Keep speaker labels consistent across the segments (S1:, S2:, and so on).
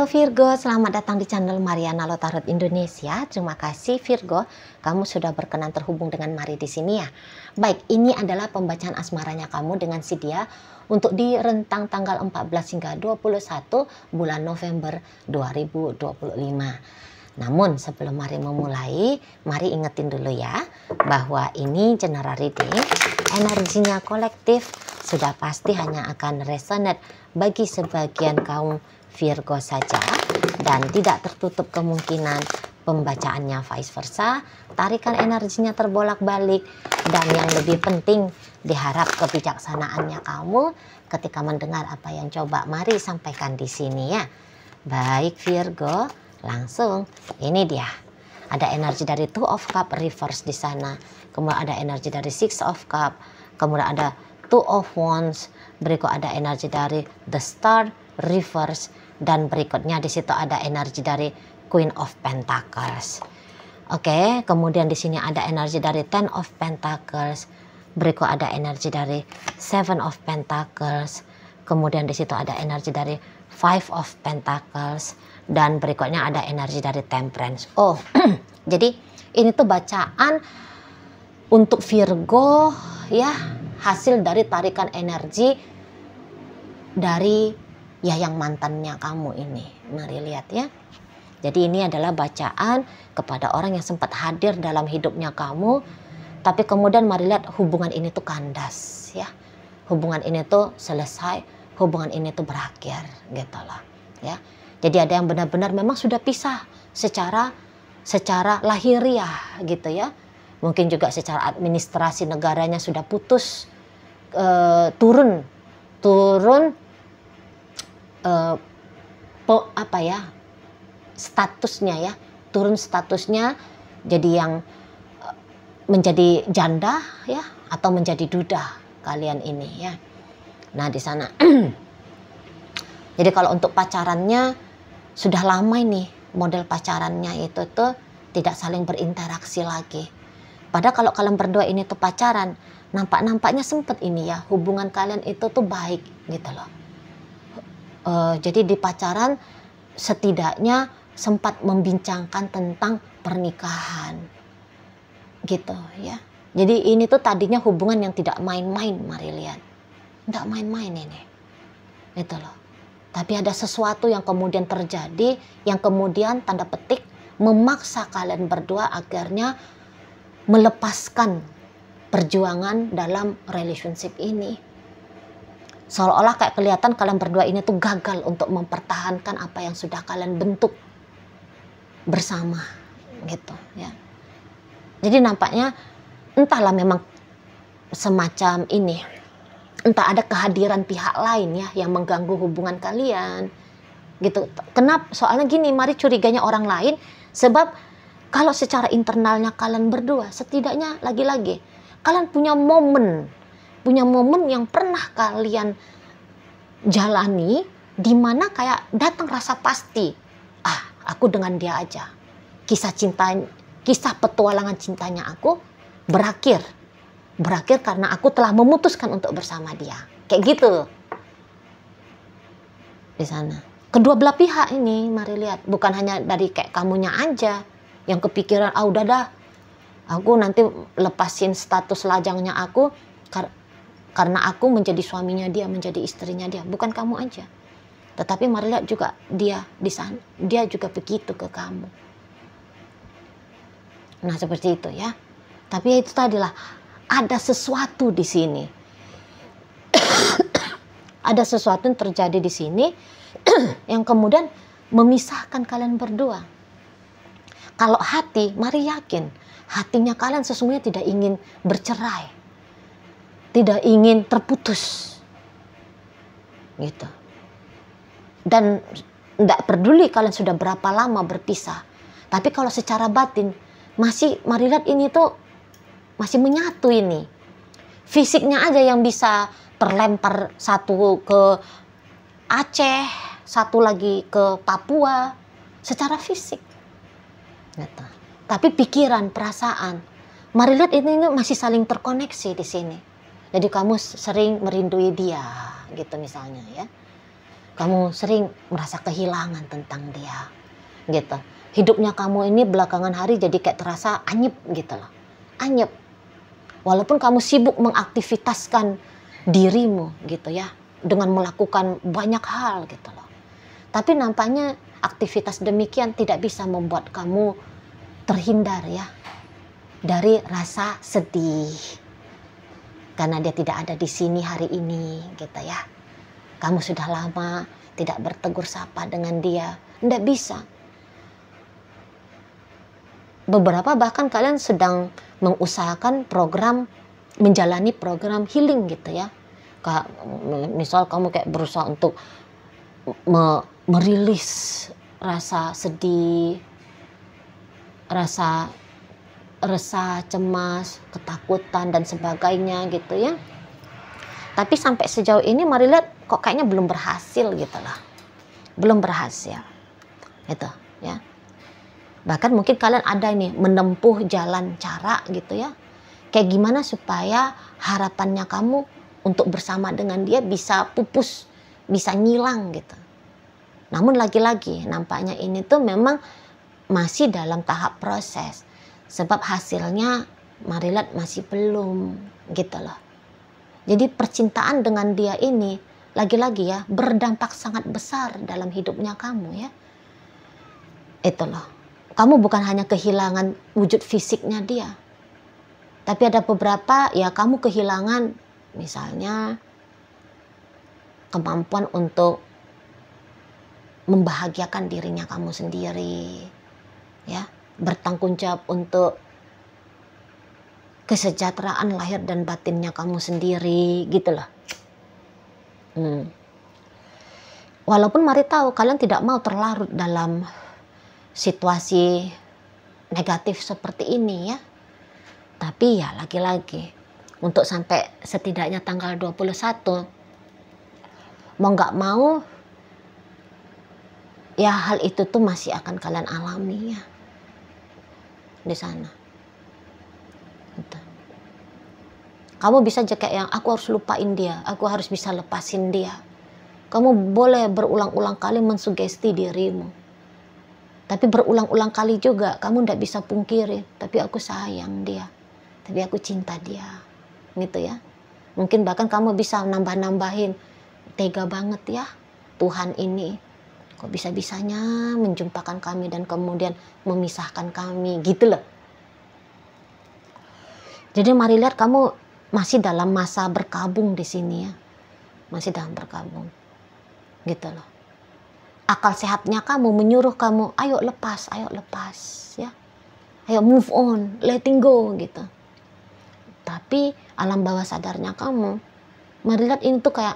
S1: Halo Virgo, selamat datang di channel Mariana Lo Tarot Indonesia. Terima kasih Virgo, kamu sudah berkenan terhubung dengan Mari di sini ya. Baik, ini adalah pembacaan asmaranya kamu dengan si dia untuk di rentang tanggal 14 hingga 21 bulan November 2025. Namun sebelum Mari memulai, Mari ingetin dulu ya bahwa ini general reading, energinya kolektif, sudah pasti hanya akan resonate bagi sebagian kaum Virgo saja dan tidak tertutup kemungkinan pembacaannya vice versa, tarikan energinya terbolak-balik, dan yang lebih penting diharap kebijaksanaannya kamu ketika mendengar apa yang coba Mari sampaikan di sini ya. Baik Virgo, langsung ini dia. Ada energi dari Two of Cup reverse di sana, kemudian ada energi dari Six of Cup, kemudian ada Two of Wands, berikut ada energi dari The Star reverse, dan berikutnya di situ ada energi dari Queen of Pentacles. Oke, kemudian di sini ada energi dari Ten of Pentacles, berikut ada energi dari Seven of Pentacles, kemudian di situ ada energi dari Five of Pentacles, dan berikutnya ada energi dari Temperance. Oh, jadi ini tuh bacaan untuk Virgo ya, hasil dari tarikan energi dari ya yang mantannya kamu ini. Mari lihat ya. Jadi ini adalah bacaan kepada orang yang sempat hadir dalam hidupnya kamu, tapi kemudian mari lihat hubungan ini tuh kandas ya. Hubungan ini tuh selesai, hubungan ini tuh berakhir gitu loh ya. Jadi ada yang benar-benar memang sudah pisah secara lahiriah gitu ya. Mungkin juga secara administrasi negaranya sudah putus, turun statusnya ya, turun statusnya jadi yang menjadi janda ya, atau menjadi duda kalian ini ya. Nah di sana jadi kalau untuk pacarannya sudah lama ini, model pacarannya itu tuh tidak saling berinteraksi lagi. Padahal kalau kalian berdua ini tuh pacaran, nampaknya sempet ini ya, hubungan kalian itu tuh baik gitu loh. Jadi di pacaran setidaknya sempat membincangkan tentang pernikahan gitu ya. Jadi ini tuh tadinya hubungan yang tidak main-main, Mari lihat, tidak main-main ini gitu loh. Tapi ada sesuatu yang kemudian terjadi, yang kemudian tanda petik memaksa kalian berdua akhirnya melepaskan perjuangan dalam relationship ini. Seolah-olah kayak kelihatan kalian berdua ini tuh gagal untuk mempertahankan apa yang sudah kalian bentuk bersama gitu ya. Jadi nampaknya entahlah memang semacam ini, entah ada kehadiran pihak lain ya yang mengganggu hubungan kalian gitu. Kenapa? Soalnya gini, Mari curiganya orang lain, sebab kalau secara internalnya kalian berdua setidaknya lagi-lagi kalian punya momen yang pernah kalian jalani, di mana kayak datang rasa pasti, aku dengan dia aja, kisah petualangan cintanya aku berakhir karena aku telah memutuskan untuk bersama dia, kayak gitu di sana. Kedua belah pihak ini Mari lihat, bukan hanya dari kayak kamunya aja yang kepikiran udah dah, aku nanti lepasin status lajangnya aku karena aku menjadi suaminya dia, menjadi istrinya dia. Bukan kamu aja, tetapi Mari lihat juga dia di sana, dia juga begitu ke kamu. Nah seperti itu ya. Tapi itu tadilah, ada sesuatu di sini. Ada sesuatu yang terjadi di sini yang kemudian memisahkan kalian berdua. Kalau hati, Mari yakin hatinya kalian sesungguhnya tidak ingin bercerai, tidak ingin terputus gitu. Dan tidak peduli kalian sudah berapa lama berpisah, tapi kalau secara batin masih, Mari lihat ini tuh masih menyatu ini. Fisiknya aja yang bisa terlempar, satu ke Aceh, satu lagi ke Papua secara fisik gitu. Tapi pikiran, perasaan, Mari lihat ini masih saling terkoneksi di sini. Jadi kamu sering merindui dia gitu misalnya ya. kamu sering merasa kehilangan tentang dia, gitu. Hidupnya kamu ini belakangan hari jadi kayak terasa anyep gitu loh, anyep. Walaupun kamu sibuk mengaktivitaskan dirimu gitu ya, dengan melakukan banyak hal gitu loh. Tapi nampaknya aktivitas demikian tidak bisa membuat kamu terhindar ya dari rasa sedih. Karena dia tidak ada di sini hari ini gitu ya. Kamu sudah lama tidak bertegur sapa dengan dia. Tidak bisa. Beberapa bahkan kalian sedang mengusahakan menjalani program healing gitu ya. Kayak misal kamu kayak berusaha untuk merilis rasa sedih, rasa resah, cemas, ketakutan dan sebagainya gitu ya. Tapi sampai sejauh ini mari lihat kok kayaknya belum berhasil gitu lah. Belum berhasil. Itu ya. Bahkan mungkin kalian ada ini menempuh jalan cara gitu ya. Kayak gimana supaya harapannya kamu untuk bersama dengan dia bisa pupus, bisa ngilang gitu. Namun lagi-lagi nampaknya ini tuh memang masih dalam tahap proses. Sebab hasilnya mari lihat masih belum gitu loh. Jadi percintaan dengan dia ini lagi-lagi ya berdampak sangat besar dalam hidupnya kamu ya. Itu loh. Kamu bukan hanya kehilangan wujud fisiknya dia. Tapi ada beberapa ya kamu kehilangan misalnya kemampuan untuk membahagiakan dirinya kamu sendiri. Ya, bertanggung jawab untuk kesejahteraan lahir dan batinnya kamu sendiri gitu loh. Walaupun mari tahu kalian tidak mau terlarut dalam situasi negatif seperti ini ya. Tapi ya lagi-lagi untuk sampai setidaknya tanggal 21 mau nggak mau ya hal itu tuh masih akan kalian alami ya di sana. Gitu. Kamu bisa aja kayak yang aku harus lupain dia, aku harus bisa lepasin dia. Kamu boleh berulang-ulang kali mensugesti dirimu. Tapi berulang-ulang kali juga kamu tidak bisa pungkiri, tapi aku sayang dia, tapi aku cinta dia, gitu ya. Mungkin bahkan kamu bisa nambah-nambahin, tega banget ya Tuhan ini, kok bisa-bisanya menjumpakan kami dan kemudian memisahkan kami, gitu loh. Jadi mari lihat kamu masih dalam masa berkabung di sini ya, masih dalam berkabung, gitu loh. Akal sehatnya kamu menyuruh kamu, ayo lepas ya. Ayo move on, letting go gitu. Tapi alam bawah sadarnya kamu, mari lihat ini tuh kayak,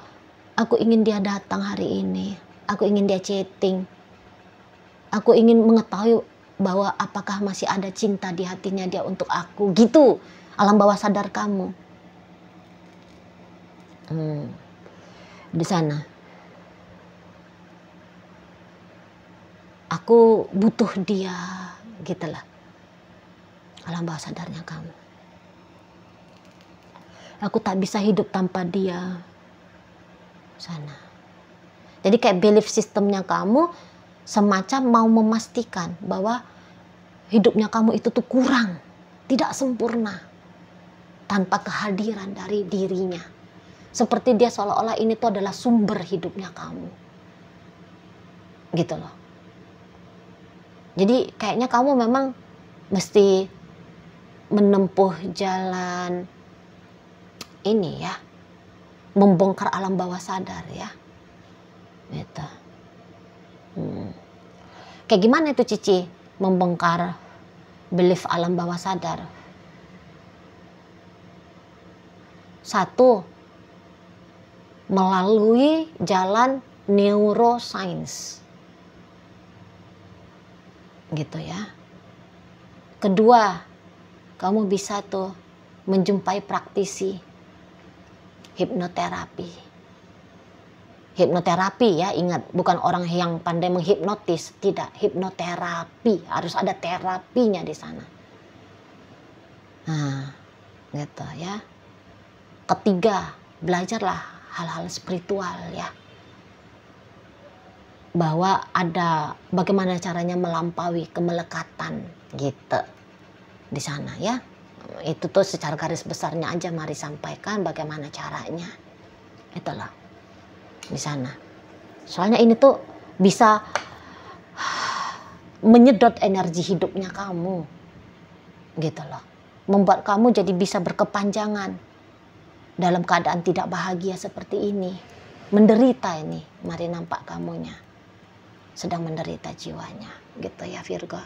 S1: aku ingin dia datang hari ini. Aku ingin dia chatting. Aku ingin mengetahui bahwa apakah masih ada cinta di hatinya dia untuk aku. Gitu alam bawah sadar kamu. Di sana. Aku butuh dia, gitulah alam bawah sadarnya kamu. Aku tak bisa hidup tanpa dia. Sana. Jadi kayak belief sistemnya kamu semacam mau memastikan bahwa hidupnya kamu itu tuh kurang, tidak sempurna tanpa kehadiran dari dirinya. Seperti dia seolah-olah ini tuh adalah sumber hidupnya kamu. Gitu loh. Jadi kayaknya kamu memang mesti menempuh jalan ini ya, membongkar alam bawah sadar ya. Gitu. Kayak gimana itu Cici membongkar belief alam bawah sadar? Satu, melalui jalan neuroscience. Gitu ya. Kedua, kamu bisa tuh menjumpai praktisi hipnoterapi. Hipnoterapi ya, ingat, bukan orang yang pandai menghipnotis, tidak, hipnoterapi, harus ada terapinya di sana. Nah, gitu ya. Ketiga, belajarlah hal-hal spiritual ya. bahwa ada bagaimana caranya melampaui kemelekatan gitu di sana ya. Itu tuh secara garis besarnya aja mari sampaikan bagaimana caranya. Itulah di sana. Soalnya ini tuh bisa menyedot energi hidupnya kamu. Gitu loh. Membuat kamu jadi bisa berkepanjangan dalam keadaan tidak bahagia seperti ini. Menderita ini, mari nampak kamunya. Sedang menderita jiwanya, gitu ya Virgo.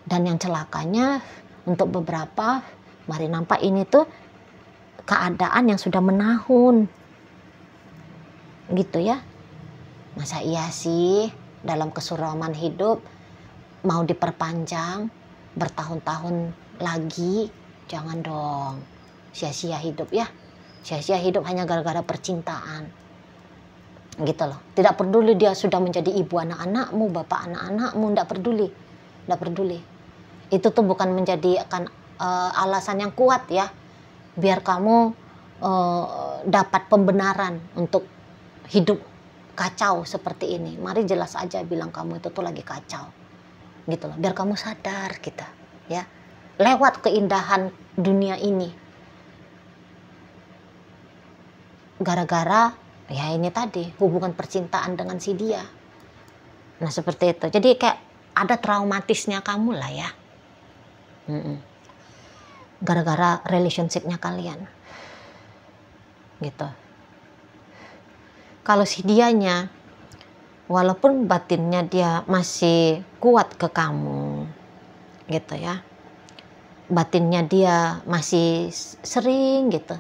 S1: Dan yang celakanya untuk beberapa, mari nampak ini tuh keadaan yang sudah menahun. Gitu ya. Masa iya sih dalam kesuraman hidup mau diperpanjang bertahun-tahun lagi? Jangan dong. Sia-sia hidup ya. Sia-sia hidup hanya gara-gara percintaan. Gitu loh. Tidak peduli dia sudah menjadi ibu anak-anakmu, bapak anak-anakmu, tidak peduli. Tidak peduli. Itu tuh bukan menjadikan alasan yang kuat ya. Biar kamu dapat pembenaran untuk hidup kacau seperti ini. Mari jelas aja bilang kamu itu tuh lagi kacau. Gitu loh. Biar kamu sadar kita ya. Lewat keindahan dunia ini. Gara-gara ya ini tadi hubungan percintaan dengan si dia. Nah seperti itu. Jadi kayak ada traumatisnya kamu lah ya. Gara-gara relationshipnya kalian. Gitu. Kalau si dianya walaupun batinnya dia masih kuat ke kamu. Gitu ya. Batinnya dia masih sering gitu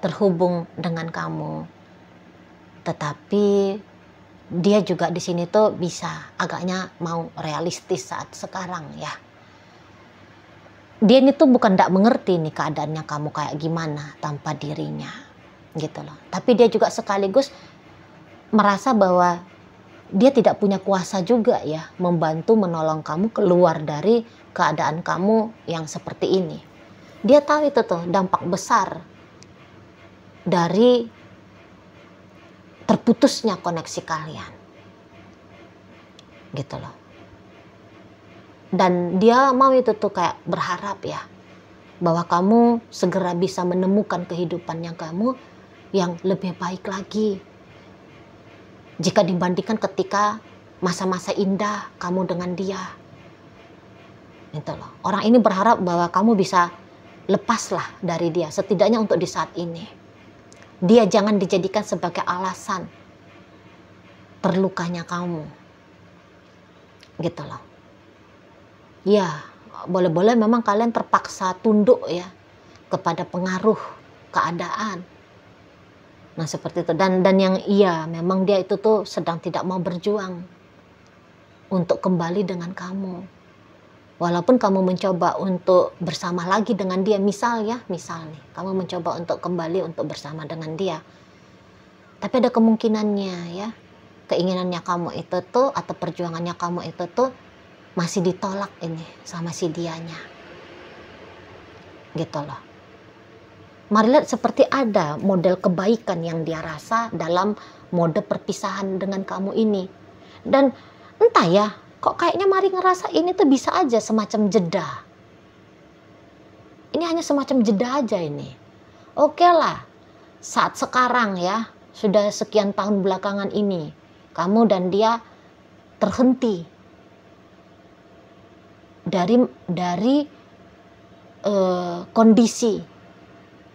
S1: terhubung dengan kamu. Tetapi dia juga di sini tuh bisa agaknya mau realistis saat sekarang ya. Dia ini tuh bukan tidak mengerti nih keadaannya kamu kayak gimana tanpa dirinya gitu loh. Tapi dia juga sekaligus merasa bahwa dia tidak punya kuasa juga ya membantu menolong kamu keluar dari keadaan kamu yang seperti ini. Dia tahu itu tuh dampak besar dari terputusnya koneksi kalian. Gitu loh. Dan dia mau itu tuh kayak berharap ya bahwa kamu segera bisa menemukan kehidupannya kamu yang lebih baik lagi. Jika dibandingkan ketika masa-masa indah kamu dengan dia. Gitu loh. Orang ini berharap bahwa kamu bisa lepaslah dari dia. Setidaknya untuk di saat ini. Dia jangan dijadikan sebagai alasan terlukanya kamu. Gitu loh. Ya, boleh-boleh memang kalian terpaksa tunduk ya kepada pengaruh keadaan. Nah seperti itu. Dan yang iya memang dia itu tuh sedang tidak mau berjuang untuk kembali dengan kamu. Walaupun kamu mencoba untuk bersama lagi dengan dia. Misal nih kamu mencoba untuk kembali untuk bersama dengan dia. Tapi ada kemungkinannya ya. Keinginannya kamu itu tuh atau perjuangannya kamu itu tuh masih ditolak ini sama si dianya. Gitu loh. Mari lihat seperti ada model kebaikan yang dia rasa dalam mode perpisahan dengan kamu ini. Dan entah ya, kok kayaknya Mari ngerasa ini tuh bisa aja semacam jeda. Ini hanya semacam jeda aja ini. Oke lah, saat sekarang ya, sudah sekian tahun belakangan ini, kamu dan dia terhenti dari kondisi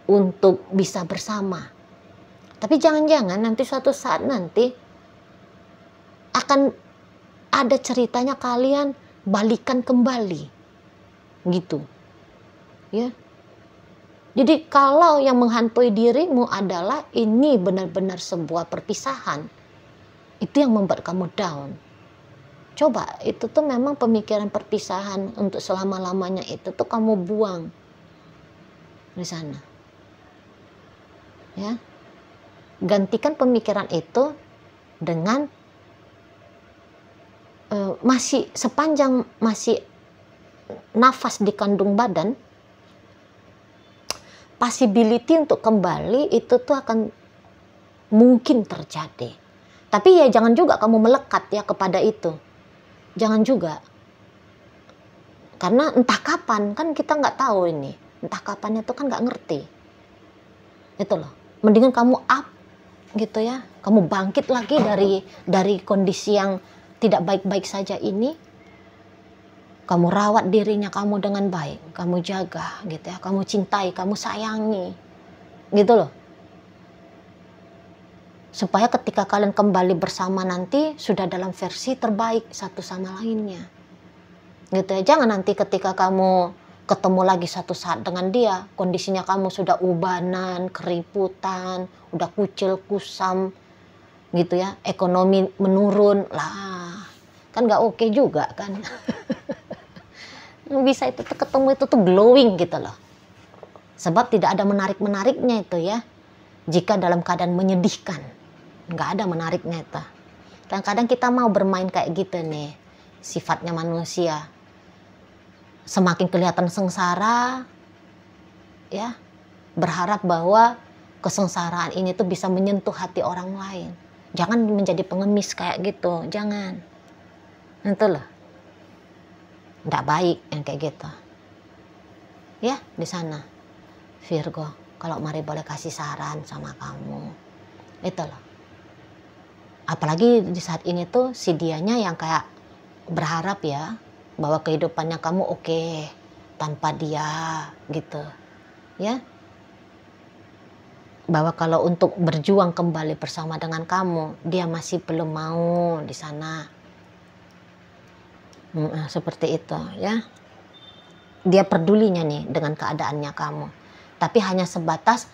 S1: untuk bisa bersama. Tapi jangan-jangan nanti suatu saat nanti akan ada ceritanya kalian balikan kembali. Gitu. Ya. Jadi kalau yang menghantui dirimu adalah ini benar-benar sebuah perpisahan, itu yang membuat kamu down. Coba, itu tuh memang pemikiran perpisahan untuk selama-lamanya itu tuh kamu buang di sana. Ya, gantikan pemikiran itu dengan masih sepanjang masih nafas di kandung badan, possibility untuk kembali itu tuh akan mungkin terjadi. Tapi ya jangan juga kamu melekat ya kepada itu. Jangan juga. Karena entah kapan, kan kita nggak tahu ini. Entah kapan itu kan nggak ngerti. Itu loh. Mendingan kamu up gitu ya. Kamu bangkit lagi dari kondisi yang tidak baik-baik saja ini. Kamu rawat dirinya kamu dengan baik. Kamu jaga gitu ya. Kamu cintai, kamu sayangi. Gitu loh. Supaya ketika kalian kembali bersama nanti sudah dalam versi terbaik satu sama lainnya. Gitu ya. Jangan nanti ketika kamu ketemu lagi satu saat dengan dia, kondisinya kamu sudah ubanan, keriputan, udah kucil kusam gitu ya, ekonomi menurun lah, kan nggak oke juga kan. Bisa itu tuh ketemu itu tuh glowing gitu loh, sebab tidak ada menarik-menariknya itu ya. Jika dalam keadaan menyedihkan, nggak ada menariknya itu. Kadang-kadang kita mau bermain kayak gitu nih, sifatnya manusia. Semakin kelihatan sengsara, ya, berharap bahwa kesengsaraan ini tuh bisa menyentuh hati orang lain. Jangan menjadi pengemis kayak gitu, jangan. Itu loh, nggak baik yang kayak gitu. Ya, di sana, Virgo, kalau Mari boleh kasih saran sama kamu, itu loh. Apalagi di saat ini tuh si dianya yang kayak berharap ya, bahwa kehidupannya kamu oke tanpa dia gitu ya, bahwa kalau untuk berjuang kembali bersama dengan kamu dia masih belum mau di sana. Seperti itu ya, dia pedulinya nih dengan keadaannya kamu, tapi hanya sebatas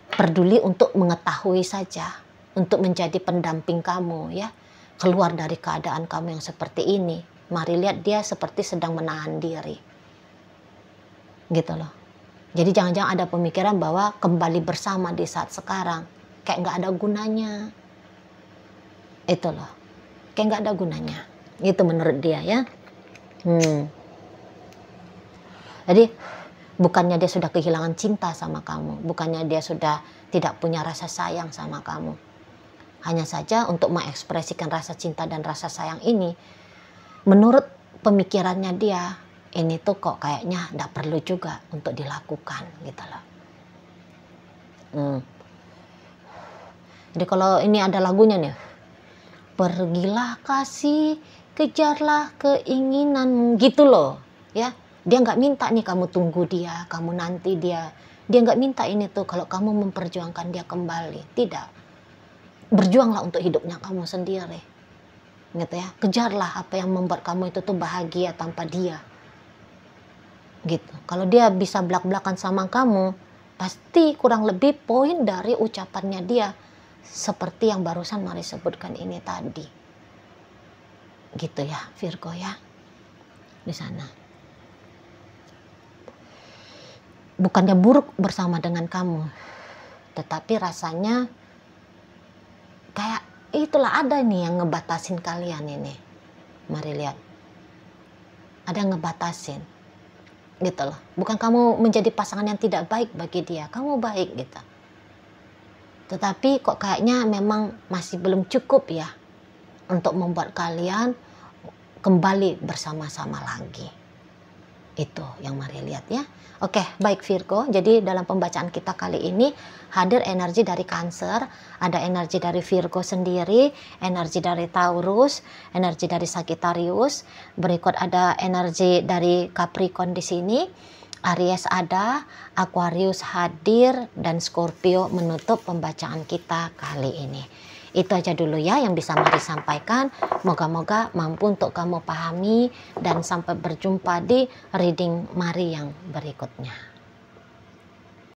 S1: peduli untuk mengetahui saja, untuk menjadi pendamping kamu ya, keluar dari keadaan kamu yang seperti ini. Mari lihat dia seperti sedang menahan diri. Gitu loh. Jadi jangan-jangan ada pemikiran bahwa kembali bersama di saat sekarang kayak nggak ada gunanya. Itu loh. Kayak nggak ada gunanya. Itu menurut dia ya. Jadi bukannya dia sudah kehilangan cinta sama kamu. Bukannya dia sudah tidak punya rasa sayang sama kamu. Hanya saja untuk mengekspresikan rasa cinta dan rasa sayang ini, menurut pemikirannya dia, ini tuh kok kayaknya nggak perlu juga untuk dilakukan gitu loh. Jadi kalau ini ada lagunya nih, pergilah kasih, kejarlah keinginan gitu loh ya. Dia nggak minta nih kamu tunggu dia, kamu nanti dia nggak minta ini tuh kalau kamu memperjuangkan dia kembali. Tidak, berjuanglah untuk hidupnya kamu sendiri gitu ya. Kejarlah apa yang membuat kamu itu tuh bahagia tanpa dia gitu. Kalau dia bisa belak-belakan sama kamu, pasti kurang lebih poin dari ucapannya dia seperti yang barusan Mari sebutkan ini tadi gitu ya Virgo ya. Di sana bukannya buruk bersama dengan kamu, tetapi rasanya kayak itulah, ada nih yang ngebatasin kalian ini. Mari lihat, ada yang ngebatasin gitu loh. Bukan kamu menjadi pasangan yang tidak baik bagi dia, kamu baik gitu, tetapi kok kayaknya memang masih belum cukup ya untuk membuat kalian kembali bersama-sama lagi. Itu yang Mari lihat ya. Oke, baik Virgo. Jadi dalam pembacaan kita kali ini hadir energi dari Cancer, ada energi dari Virgo sendiri, energi dari Taurus, energi dari Sagittarius. Berikut ada energi dari Capricorn di sini. Aries ada, Aquarius hadir, dan Scorpio menutup pembacaan kita kali ini. Itu aja dulu ya yang bisa Mari sampaikan. Moga-moga mampu untuk kamu pahami, dan sampai berjumpa di reading Mari yang berikutnya.